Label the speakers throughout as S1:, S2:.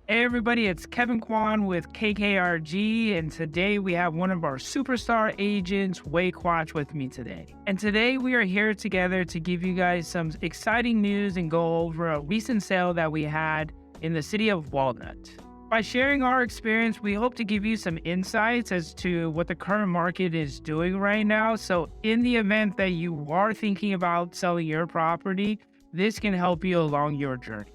S1: Hey everybody, it's Kevin Kwan with KKRG, and today we have one of our superstar agents, Wei Quach, with me today. And today we are here together to give you guys some exciting news and go over a recent sale that we had in the city of Walnut. By sharing our experience, we hope to give you some insights as to what the current market is doing right now. So in the event that you are thinking about selling your property, this can help you along your journey.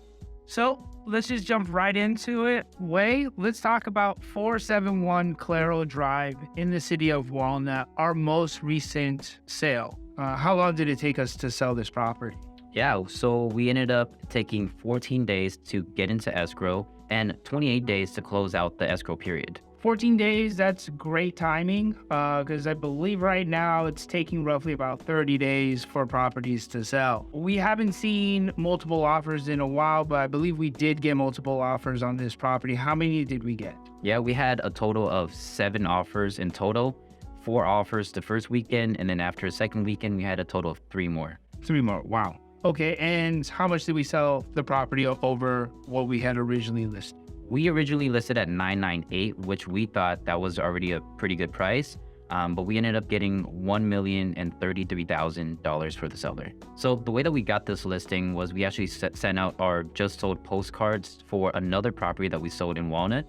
S1: So let's just jump right into it. Wei, let's talk about 471 Claro Drive in the city of Walnut, our most recent sale. How long did it take us to sell this property?
S2: Yeah, so we ended up taking 14 days to get into escrow and 28 days to close out the escrow period.
S1: 14 days, that's great timing, because I believe right now it's taking roughly about 30 days for properties to sell. We haven't seen multiple offers in a while, but I believe we did get multiple offers on this property. How many did we get?
S2: Yeah, we had a total of 7 offers in total, 4 offers the first weekend, and then after the second weekend, we had a total of 3 more.
S1: 3 more, wow. Okay, and how much did we sell the property over what we had originally listed?
S2: We originally listed at $998, which we thought that was already a pretty good price, but we ended up getting $1,033,000 for the seller. So the way that we got this listing was we actually sent out our just sold postcards for another property that we sold in Walnut.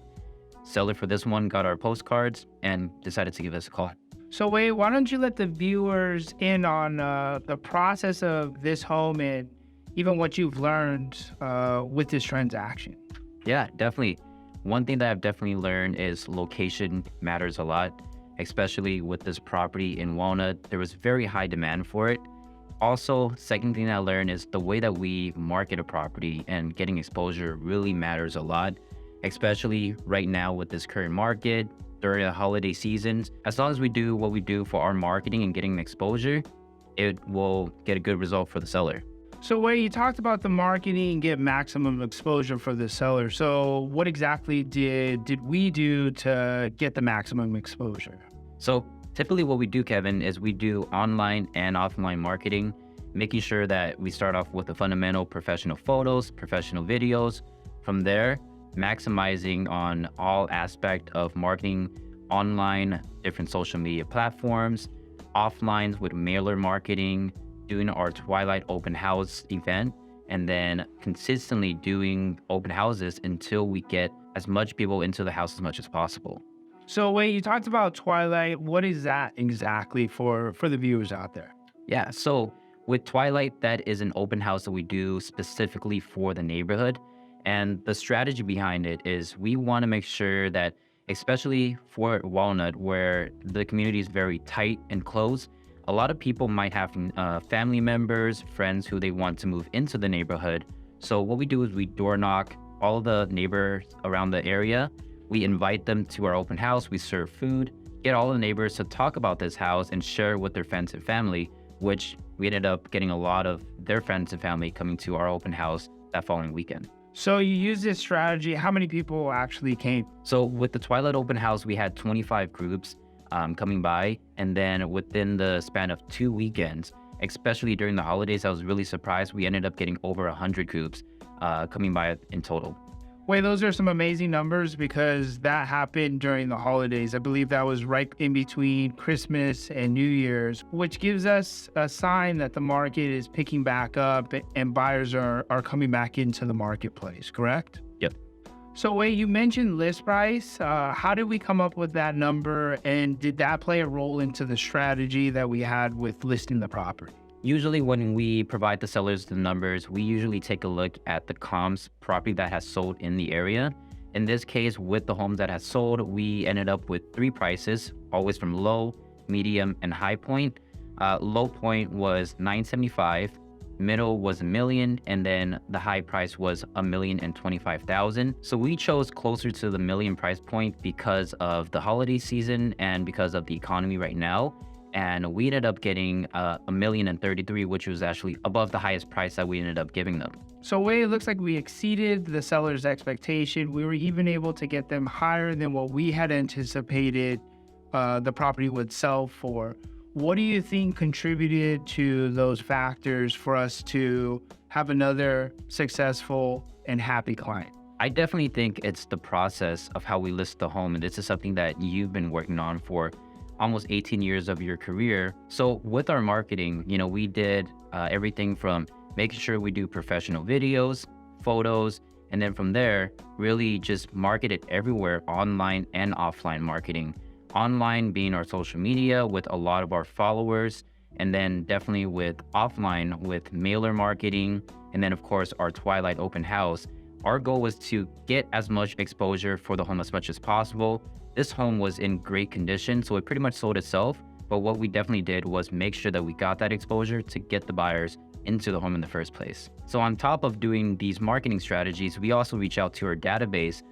S2: Seller for this one got our postcards and decided to give us a call.
S1: So Wei, why don't you let the viewers in on the process of this home and even what you've learned with this transaction?
S2: Yeah, definitely. One thing that I've definitely learned is location matters a lot, especially with this property in Walnut. There was very high demand for it. Also, second thing I learned is the way that we market a property and getting exposure really matters a lot, especially right now with this current market during the holiday seasons. As long as we do what we do for our marketing and getting exposure, it will get a good result for the seller.
S1: So Wei, you talked about the marketing and get maximum exposure for the seller. So what exactly did we do to get the maximum exposure?
S2: So typically what we do, Kevin, is we do online and offline marketing, making sure that we start off with the fundamental professional photos, professional videos. From there, maximizing on all aspect of marketing online, different social media platforms, offline with mailer marketing, doing our Twilight open house event, and then consistently doing open houses until we get as much people into the house as much as possible.
S1: So Wei, you talked about Twilight. What is that exactly for the viewers out there?
S2: Yeah, so with Twilight, that is an open house that we do specifically for the neighborhood. And the strategy behind it is we want to make sure that, especially for Walnut, where the community is very tight and close, a lot of people might have family members, friends who they want to move into the neighborhood. So what we do is we door knock all the neighbors around the area. We invite them to our open house. We serve food, get all the neighbors to talk about this house and share with their friends and family, which we ended up getting a lot of their friends and family coming to our open house that following weekend.
S1: So you use this strategy. How many people actually came?
S2: So with the Twilight open house, we had 25 groups coming by, and then within the span of 2 weekends, especially during the holidays, I was really surprised. We ended up getting over 100 groups coming by in total.
S1: Wait, those are some amazing numbers because that happened during the holidays. I believe that was right in between Christmas and New Year's, which gives us a sign that the market is picking back up and buyers are coming back into the marketplace, correct?
S2: Yep.
S1: So Wei, you mentioned list price. How did we come up with that number, and did that play a role into the strategy that we had with listing the property?
S2: Usually when we provide the sellers the numbers, we usually take a look at the comps property that has sold in the area. In this case, with the homes that has sold, we ended up with 3 prices, always from low, medium, and high point. Low point was $975. Middle was $1 million, and then the high price was $1,025,000. So we chose closer to the $1 million price point because of the holiday season and because of the economy right now. And we ended up getting $1,033,000, which was actually above the highest price that we ended up giving them.
S1: So Wei, it looks like we exceeded the seller's expectation. We were even able to get them higher than what we had anticipated the property would sell for. What do you think contributed to those factors for us to have another successful and happy client?
S2: I definitely think it's the process of how we list the home. And this is something that you've been working on for almost 18 years of your career. So with our marketing, we did everything from making sure we do professional videos, photos, and then from there, really just market it everywhere, online and offline marketing. Online being our social media with a lot of our followers, and then definitely with offline with mailer marketing, and then of course our Twilight open house. Our goal was to get as much exposure for the home as much as possible. This home was in great condition, so it pretty much sold itself. But what we definitely did was make sure that we got that exposure to get the buyers into the home in the first place. So on top of doing these marketing strategies, we also reach out to our database,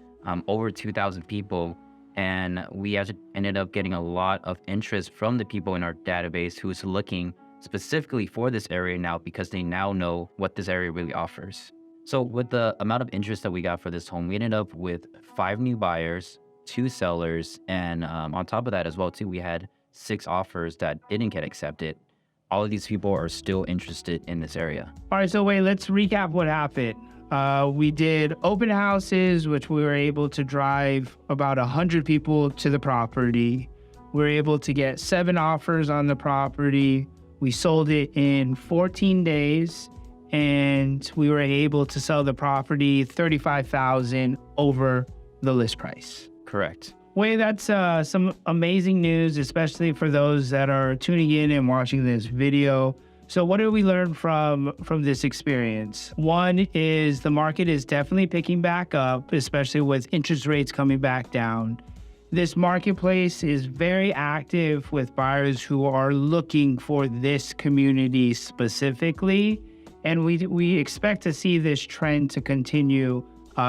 S2: over 2,000 people. And we actually ended up getting a lot of interest from the people in our database who's looking specifically for this area now because they now know what this area really offers. So with the amount of interest that we got for this home, we ended up with 5 new buyers, 2 sellers, and on top of that as well too, we had 6 offers that didn't get accepted. All of these people are still interested in this area.
S1: All right, so wait, let's recap what happened. We did open houses, which we were able to drive about 100 people to the property. We were able to get 7 offers on the property. We sold it in 14 days, and we were able to sell the property $35,000 over the list price.
S2: Correct.
S1: Wei, that's some amazing news, especially for those that are tuning in and watching this video. So what did we learn from this experience? One is the market is definitely picking back up, especially with interest rates coming back down. This marketplace is very active with buyers who are looking for this community specifically. And we expect to see this trend to continue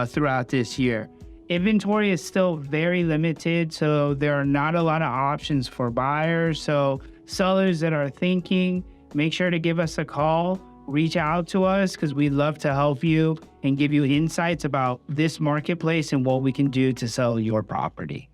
S1: throughout this year. Inventory is still very limited, so there are not a lot of options for buyers. So sellers that are thinking, make sure to give us a call, reach out to us because we'd love to help you and give you insights about this marketplace and what we can do to sell your property.